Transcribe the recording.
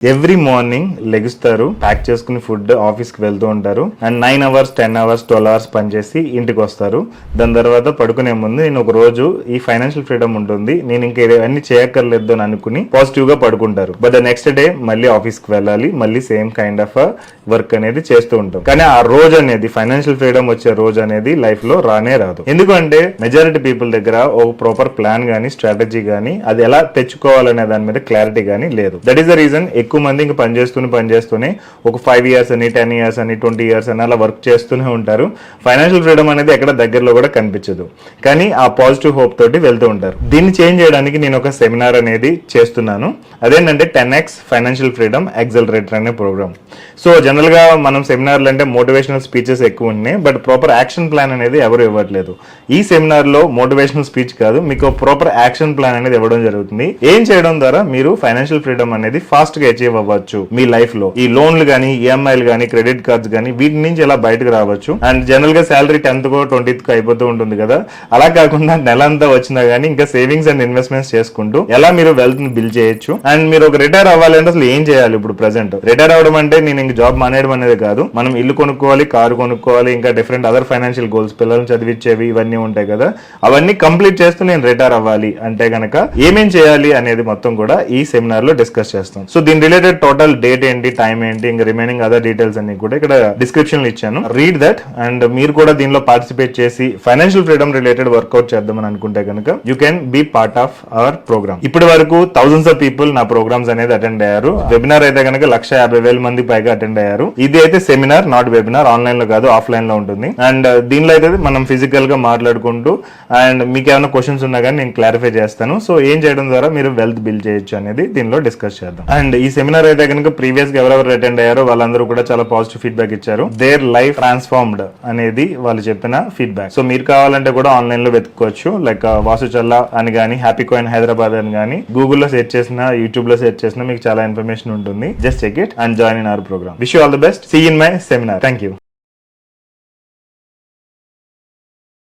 Every morning లెగుస్తారు, pack చేసుకుని food office కి వెళ్తూ ఉంటారు అండ్ 9 అవర్స్ 10 అవర్స్ 12 అవర్స్ పనిచేసి ఇంటికి వస్తారు. దాని తర్వాత పడుకునే ముందు నేను ఒక రోజు ఈ ఫైనాన్షియల్ ఫ్రీడమ్ ఉంటుంది, నేను ఇంకా ఇవన్నీ చేయక్కర్లేదు అని అనుకుని పాజిటివ్ గా పడుకుంటారు. బట్ ద నెక్స్ట్ డే మళ్ళీ ఆఫీస్ కి వెళ్ళాలి, మళ్ళీ సేమ్ కైండ్ ఆఫ్ వర్క్ అనేది చేస్తూ ఉంటాం. కానీ ఆ రోజు అనేది ఫైనాన్షియల్ ఫ్రీడమ్ వచ్చే రోజు అనేది లైఫ్ లో రానే రాదు. ఎందుకంటే మెజారిటీ పీపుల్ దగ్గర ఒక ప్రాపర్ ప్లాన్ గానీ స్ట్రాటజీ గానీ అది ఎలా తెచ్చుకోవాలనే దాని మీద క్లారిటీ గానీ లేదు. దట్ ఈస్ ద రీజన్ ఎక్కువ మంది ఇంకా పనిచేస్తూనే ఒక 5 years అని 10 years అని 20 years అని అలా వర్క్ చేస్తూనే ఉంటారు. ఫైనాన్షియల్ ఫ్రీడమ్ అనేది ఎక్కడ దగ్గరలో కూడా కనిపించదు, కానీ ఆ పాజిటివ్ హోప్ తోటి వెళ్తూ ఉంటారు. దీన్ని చేంజ్ చేయడానికి నేను ఒక సెమినార్ అనేది చేస్తున్నాను. అదేంటంటే 10x ఫైనాన్షియల్ ఫ్రీడమ్ యాక్సలరేటర్ అనే ప్రోగ్రామ్. సో జనరల్ గా మనం సెమినార్లు అంటే మోటివేషనల్ స్పీచెస్ ఎక్కువ ఉన్నాయి, బట్ ప్రాపర్ యాక్షన్ ప్లాన్ అనేది ఎవరు ఇవ్వట్లేదు. ఈ సెమినార్ లో మోటివేషనల్ స్పీచ్ కాదు, మీకు ప్రాపర్ యాక్షన్ ప్లాన్ అనేది ఇవ్వడం జరుగుతుంది. ఏం చేయడం ద్వారా మీరు ఫైనాన్షియల్ ఫ్రీడమ్ అనేది ఫాస్ట్ గా అచీవ్ అవ్వచ్చు మీ లైఫ్ లో. ఈ లోన్లు గానీ ఈఎంఐలు గానీ క్రెడిట్ కార్డ్స్ గానీ వీటి నుంచి ఎలా బయటకు రావచ్చు. అండ్ జనరల్ గా శాలరీ 10th కో 20th కో అయిపోతూ ఉంటుంది కదా, అలా కాకుండా నెలంతా వచ్చినా గానీ ఇంకా సేవింగ్స్ అండ్ ఇన్వెస్ట్మెంట్స్ చేసుకుంటూ ఎలా మీరు వెల్త్ ని బిల్డ్ చేయొచ్చు. అండ్ మీరు ఒక రిటైర్ అవ్వాలంటే అసలు ఏం చేయాలి. ఇప్పుడు ప్రెసెంట్ రిటైర్ అవ్వడం అంటే నేను ఇంక జాబ్ మానేయడం అనేది కాదు, మనం ఇల్లు కొనుక్కోవాలి, కారు కొనుక్కోవాలి, ఇంకా డిఫరెంట్ అదర్ ఫైనాన్షియల్ గోల్స్, పిల్లల్ని చదివించేవి ఇవన్నీ ఉంటాయి కదా, అవన్నీ కంప్లీట్ చేస్తూ నేను రిటైర్ అవ్వాలి అంటే గనక ఏమేం చేయాలి అనేది మొత్తం కూడా ఈ సెమినార్ లో డిస్కస్ చేస్తాం. సో దీని రిలేటెడ్ టోటల్ డేట్ ఏంటి, టైం ఏంటి, ఇంకా రిమైనింగ్ అదర్ డీటెయిల్స్ అన్ని కూడా ఇక్కడ డిస్క్రిప్షన్ లో ఇచ్చాను. రీడ్ దట్ అండ్ మీరు కూడా దీనిలో పార్టిసిపేట్ చేసి ఫైనాన్షియల్ ఫ్రీడమ్ రిలేటెడ్ వర్కౌట్ చేద్దామని అనుకుంటే కనుక you can be part of our programme. ఇప్పటి వరకు థౌసండ్స్ ఆఫ్ పీపుల్ నా ప్రోగ్రామ్స్ అనేది అటెండ్ అయ్యారు. వెబినార్ అయితే కనుక 150,000 మంది పైగా అటెండ్ అయ్యారు. ఇది అయితే సెమినార్, నాట్ వెబినార్, ఆన్లైన్ లో కాదు ఆఫ్లైన్ లో ఉంటుంది. అండ్ దీనిలో అయితే మనం ఫిజికల్ గా మాట్లాడుకుంటూ అండ్ మీకు ఏమైనా క్వశ్చన్స్ ఉన్నా కానీ నేను క్లారిఫై చేస్తాను. సో ఏం చేయడం ద్వారా మీరు వెల్త్ బిల్డ్ చేయొచ్చు అనేది దీనిలో డిస్కస్ చేద్దాం. అండ్ ఈ సెమినార్ అయితే కనుక ప్రీవియస్ గా ఎవరెవరు అటెండ్ అయ్యారో వాళ్ళందరూ కూడా చాలా పాజిటివ్ ఫీడ్బ్యాక్ ఇచ్చారు. దేర్ లైఫ్ ట్రాన్స్ఫార్మ్డ్ అనేది వాళ్ళు చెప్పిన ఫీడ్బ్యాక్. సో మీరు కావాలంటే కూడా ఆన్లైన్ లో వెతుక్కోవచ్చు. లైక్ వాసు చల్లా అని కానీ, హ్యాపీ కాయిన్ హైదరాబాద్ అని కానీ గూగుల్లో సెర్చ్ చేసినా, యూట్యూబ్ లో సెర్చ్ చేసినా మీకు చాలా ఇన్ఫర్మేషన్ ఉంటుంది. Just check it and join in our programme. Wish you all the best. See in my seminar. Thank you.